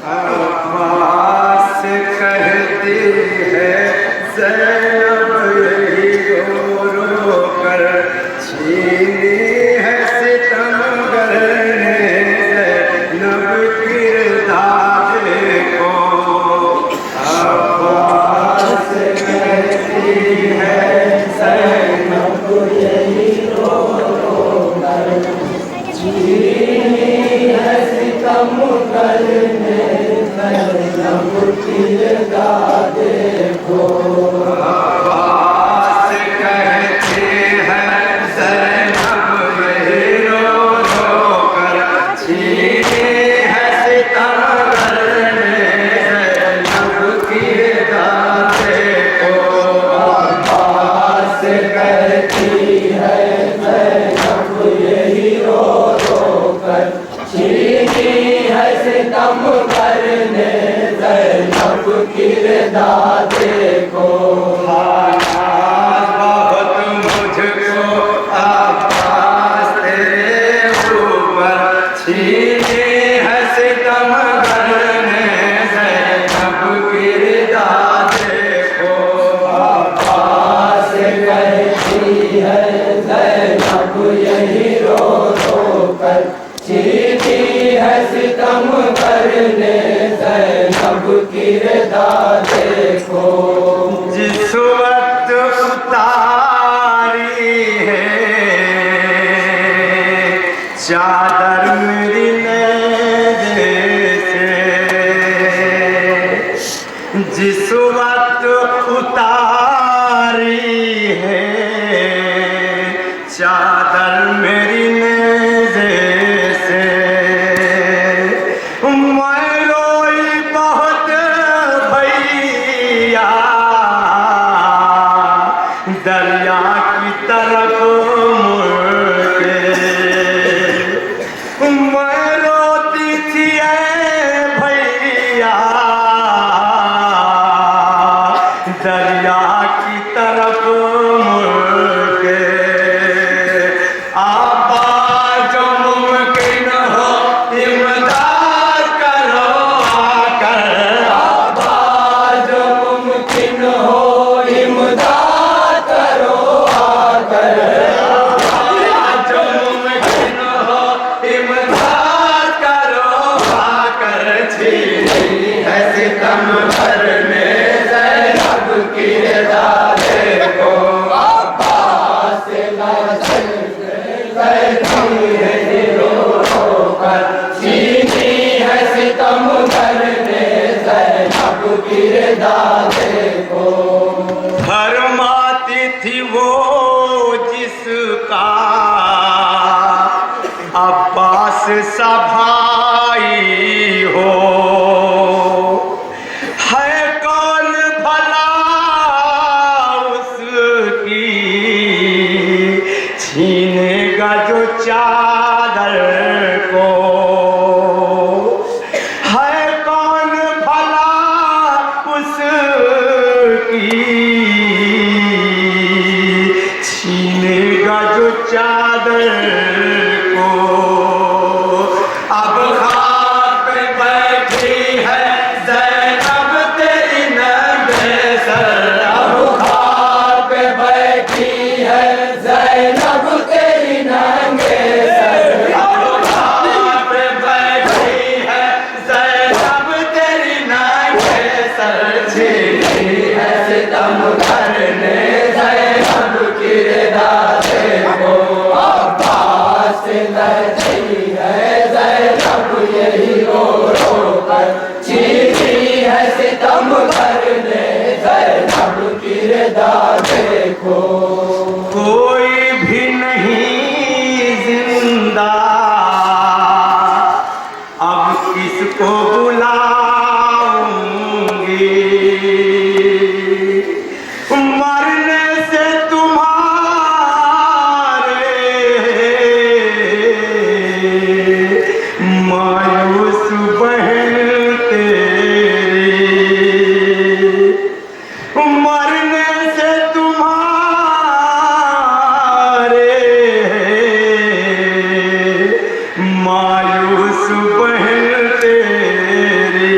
अब्बास कहती है ज़ैनब यही रो रो कर, छीनी है सितमगर ने ज़ैनब किरदार को। अब्बास कहती है ज़ैनब यही रो रो कर, छीनी है सितमगर ने ज़ैनब किरदार को। अब्बास कहते हैं ज़ैनब यही रो रो कर, छीनी है सितमगर ने ज़ैनब किरदार को। अब्बास कहती है ज़ैनब यही रो रो कर, छीनी है सितमगर ने ज़ैनब किरदार को। बहुत मुझको अब्बास तेरे ऊपर, छीनी है सितमगर ने ज़ैनब किरदार को। अब्बास कहती है ज़ैनब यही रो रो कर, छीनी है सितमगर ने ज़ैनब किरदार को। जिस वक्त उतारी है चादर मेरी नेज़े से, जिस वक्त उतारी है चादर मेरी नेज़े से, मैं रोई बहुत भैया दरिया की तरफ मुड़ के। मैं रोती थी ऐ भैया दरिया की तरफ मुड़ के। आबा जो मुमकिन हो इमदाद करो आकर, आबा जो मुमकिन हो इमदाद करो आकर, आबा जो मुमकिन हो इमदाद करो आकर, छीनी है सितमगर ने ज़ैनब किरदार को। अब्बास कहती है रो रो कर, छीनी है सितमगर ने ज़ैनब किरदार को। फरमाती थी वो जिसका अब्बास सा भाई हो, है कौन भला उसकी छीनेगा जो चादर को, है कौन भला उसकी छीनेगा जो चादर को। अब खाक पे बैठी है ज़ैनब तेरी नंगे सर, अब खाक पे बैठी है ज़ैनब तेरी नंगे सर, अब खाक पे बैठी है ज़ैनब तेरी नंगे सर, छीनी है सितमगर ने ज़ैनब किरदार को। अब्बास कहती है ज़ैनब यही रो रो कर, छीनी है सितमगर ने ज़ैनब किरदार को। कोई भी नहीं जिंदा अब किसको बुलाऊंगी, मरने से मायूस बहन तेरी, मरने से मायूस बहन तेरी,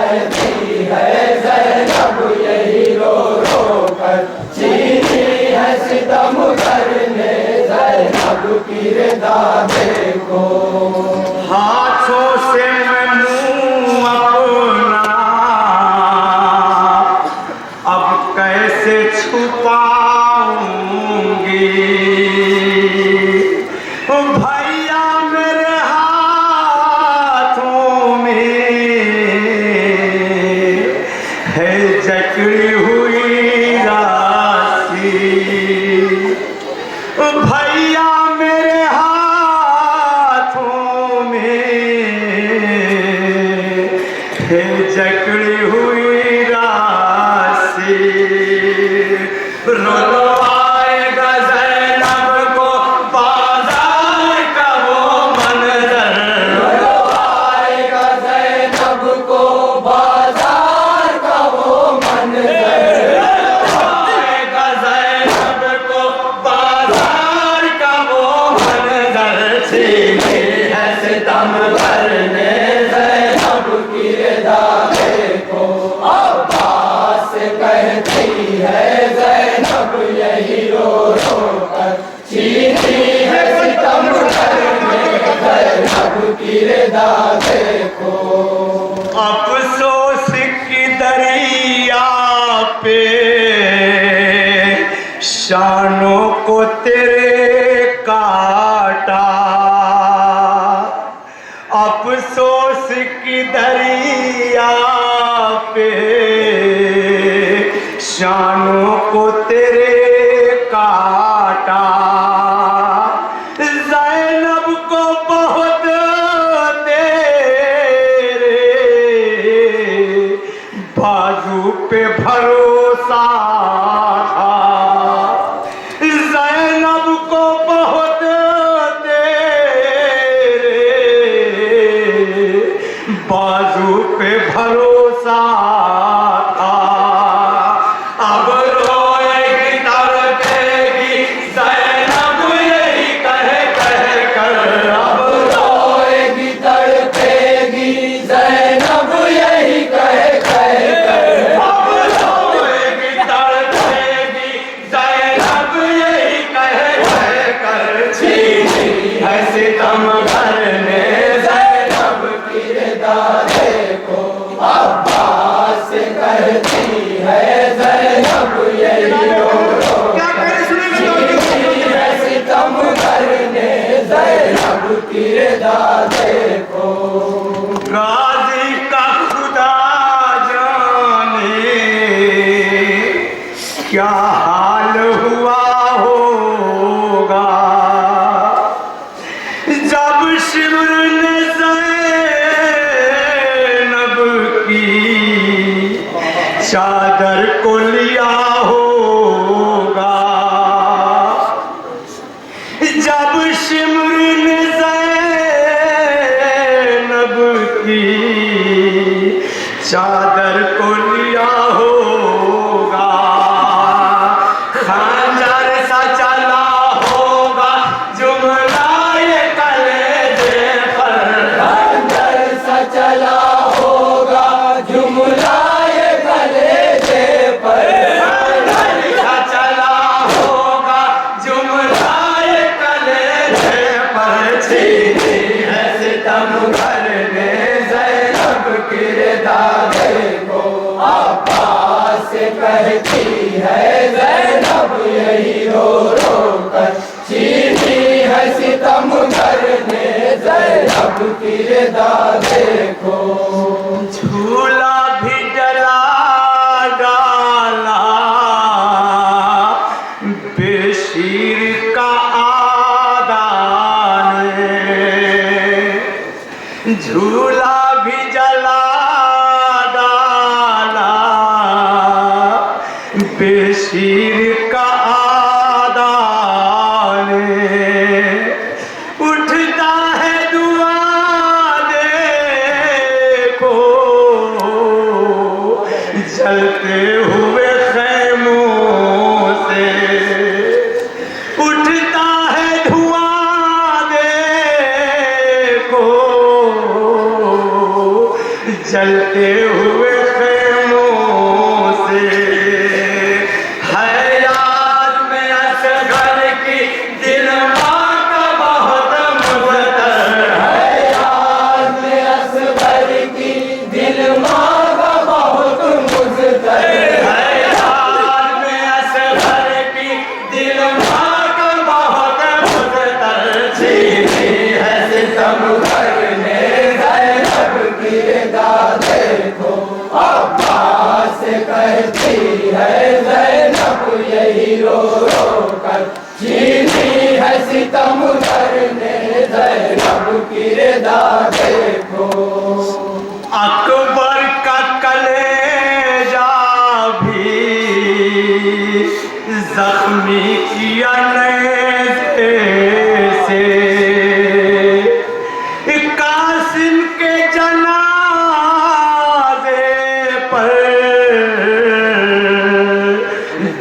कहती है ज़ैनब यही रो रो कर, चीनी है सितम करने ज़ैनब की रिदा देखो। हाथों से मैं मुँह अपना अब कैसे छुपाऊंगी, भैया मेरे हाथों में है जकड़ी हुई राशि, भैया मेरे हाथों में है जकड़ी हुई राशि। रो आएगा ज़ैनब को बाजार का वो मंजर, रो आएगा ज़ैनब को बाजार का वो मंजर, आएगा ज़ैनब को बाजार का वो मंजर, चीनी है सितम करने ज़ैनब की रिदा देखो। अब्बास कहती है ज़ैनब यही रो रो कर, चीनी है सितम करने ज़ैनब की रिदा देखो। अफसोस की दरिया पे शानों को तेरे काटा, अफसोस की दरिया पे शानों को तेरे काटा, ज़ैनब को बहुत तेरे बाजू पे भरोसा था, ज़ैनब को बहुत तेरे बाजू पे भरोसा था। अब रोएगी तड़पेगी ज़ैनब यही कह कर, अब रोएगी तड़पेगी ज़ैनब यही कह कर, अब रोएगी तड़पेगी ज़ैनब यही कह कर, चीनी है सितम करने ज़ैनब की रिदा देखो। अब्बास कहती है ज़ैनब यही रो रो कर, चीनी है सितम करने ज़ैनब की रिदा देखो। गाजी का खुदा जाने क्या हाल हुआ होगा, जब शिमर ने ज़ैनब की चादर को लिया होगा, जब शिमर ने ज़ैनब की चादर को लिया होगा, खंजर सा चला होगा जुमला ये कलेजे पर, खंजर सा चला होगा जुमला ये कलेजे पर, खंजर सा चला होगा जुमला ये कलेजे पर, चीनी है सितम करने ज़ैनब की रिदा देखो। अब्बास कहती है ज़ैनब यही रो रो कर, चीनी है सितम करने ज़ैनब की रिदा देखो। झूला भी जला डाला बेशीर का आदान, झूला भी जला डाला बेशीर का आदान, उठता है दुआ देखो जलते हुए खैमों से, उठता है धुआं देखो जल जलते हुए खेमों से है याद में असगर की दिल माँ का बहुत मुज़्तर है याद में असगर की दिल माँ का बहुत मुज़्तर है याद में असगर की दिल माँ का बहुत मुज़्तर छीनी है सितम करने ज़ैनब की रज़ा देखो अब्बास कहती है ज़ैनब यही रो रो कर छीनी है सितम करने ज़ैनब की रज़ा देखो अकबर का कलेजा भी जख्मी किया नेज़े से कासिम के जनाजे पर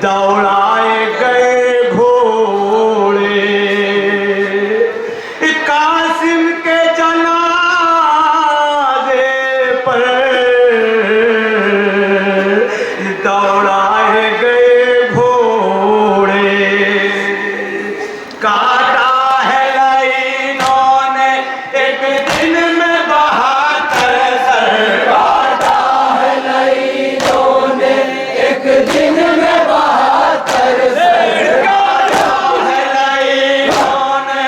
दौड़ाए गए घोड़े कासिम के जनाजे पर दौड़ाए गए घोड़े काटा है लाइनों ने एक दिन में 72 सर काटा है लाइनों ने एक दिन में 72 सर काटा है लाइनों ने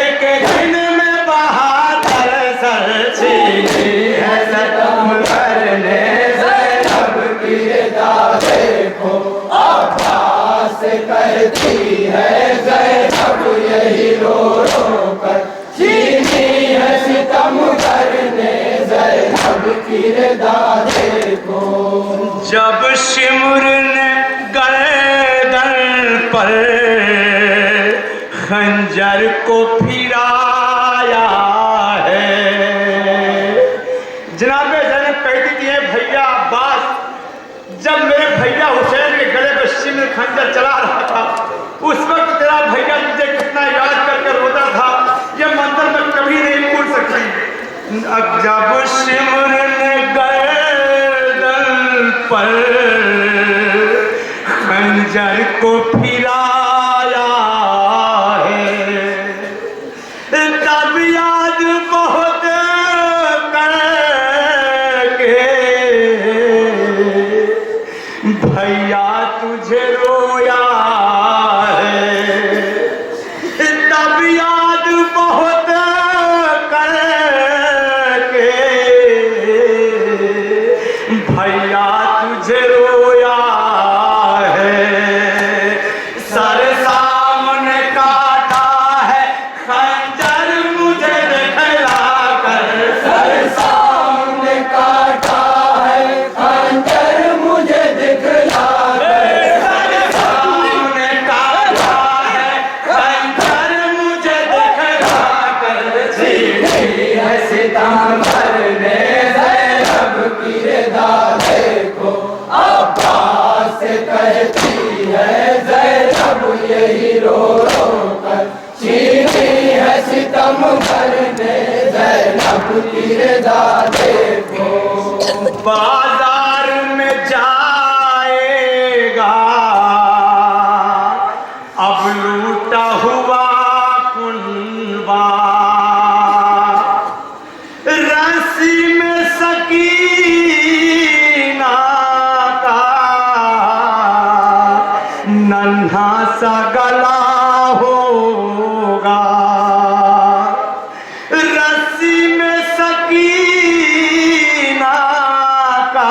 एक दिन में 72 सर छीनी है सितम करने ज़ैनब की रज़ा देखो अब्बास कहती है ज़ैनब यही रो रो कर छीनी है सितम करने ज़ैनब की रज़ा देखो जब शिमर ने गर्दन पर खंजर को फिराया है जनाबे ज़ैनब कहती थी भैया अब्बास जब मेरे भैया हुसैन के गले पे शिमर खंजर चला रहा था उस वक्त तेरा भैया तुझे कितना याद करके रोता था ये मंजर मैं कभी नहीं भूल सकती जब शिमर ने गर्दन पर खंजर को फिराया है तब याद बहुत करके भैया तुझे रोया है तब याद बहुत करके भैया तुझे रोया है सर सामने काटा है खंजर मुझे दिखला कर सर सामने काटा है खंजर मुझे दिखला सर सामने काटा है खंजर मुझे दिखला कर छीनी है सितम करने ज़ैनब की रज़ा देखो अब्बास कहती है ज़ैनब यही रो रो कर छीनी है सितम करने ज़ैनब की रज़ा देखो बाजार में जाएगा अब लूटा हुआ कुनबा रस्सी में सकीना का नन्हा सा गला होगा रस्सी में सकीना का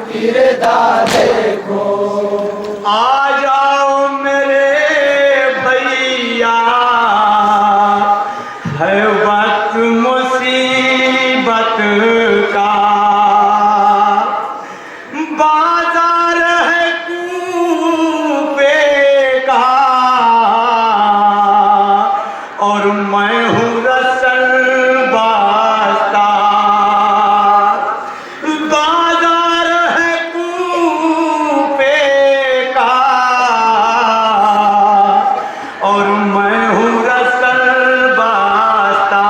किरदार देखो। आ जाओ मेरे भैया, है वक्त मुसीबत का, बाजार है कूपे का, और मैं हूँ रसल बास्ता। बाजार है कूपे का, और मैं हूँ रसल बास्ता।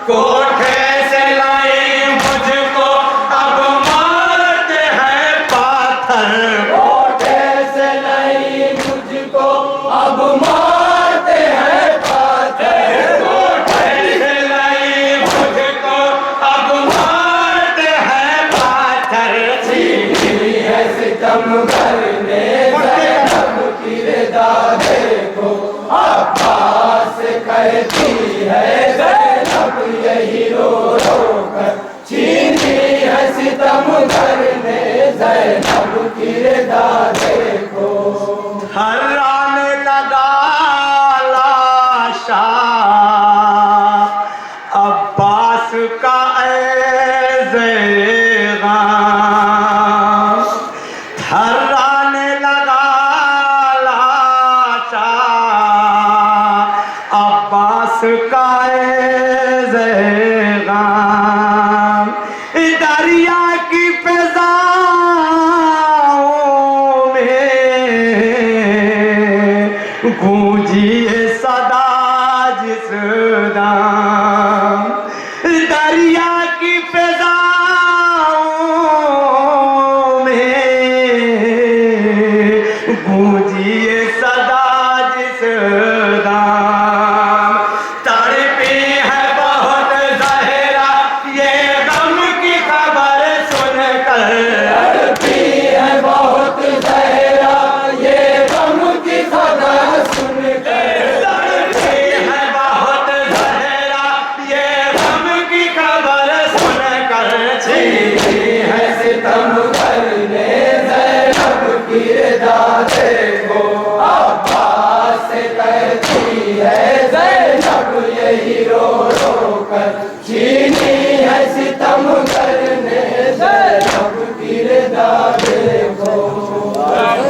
कोठे से लाए मुझको अब मारते हैं पाथर। कोठे से नहीं मुझको अब मारते हैं पाथर। कोठे से लाए मुझको अब मारते हैं पाथर। छीनी है सितम करने ज़ैनब किरदार देखो। अब्बास कहती है ज़ैनब यही रो रो कर, छीनी है सितम करने ज़ैनब किरदार देखो। हर्राने लगा लाशा अब्बास का ऐज़ेगा, हर्राने लगा लाशा अब्बास का ऐज़ेगा। दरिया की फिजाओं में गूंजिए सदा जिस दाम। दरिया की फिजाओं में गूंजिए सदा जिस दाम। तड़पी है बहुत ज़हरा ये गम की खबर सुनकर,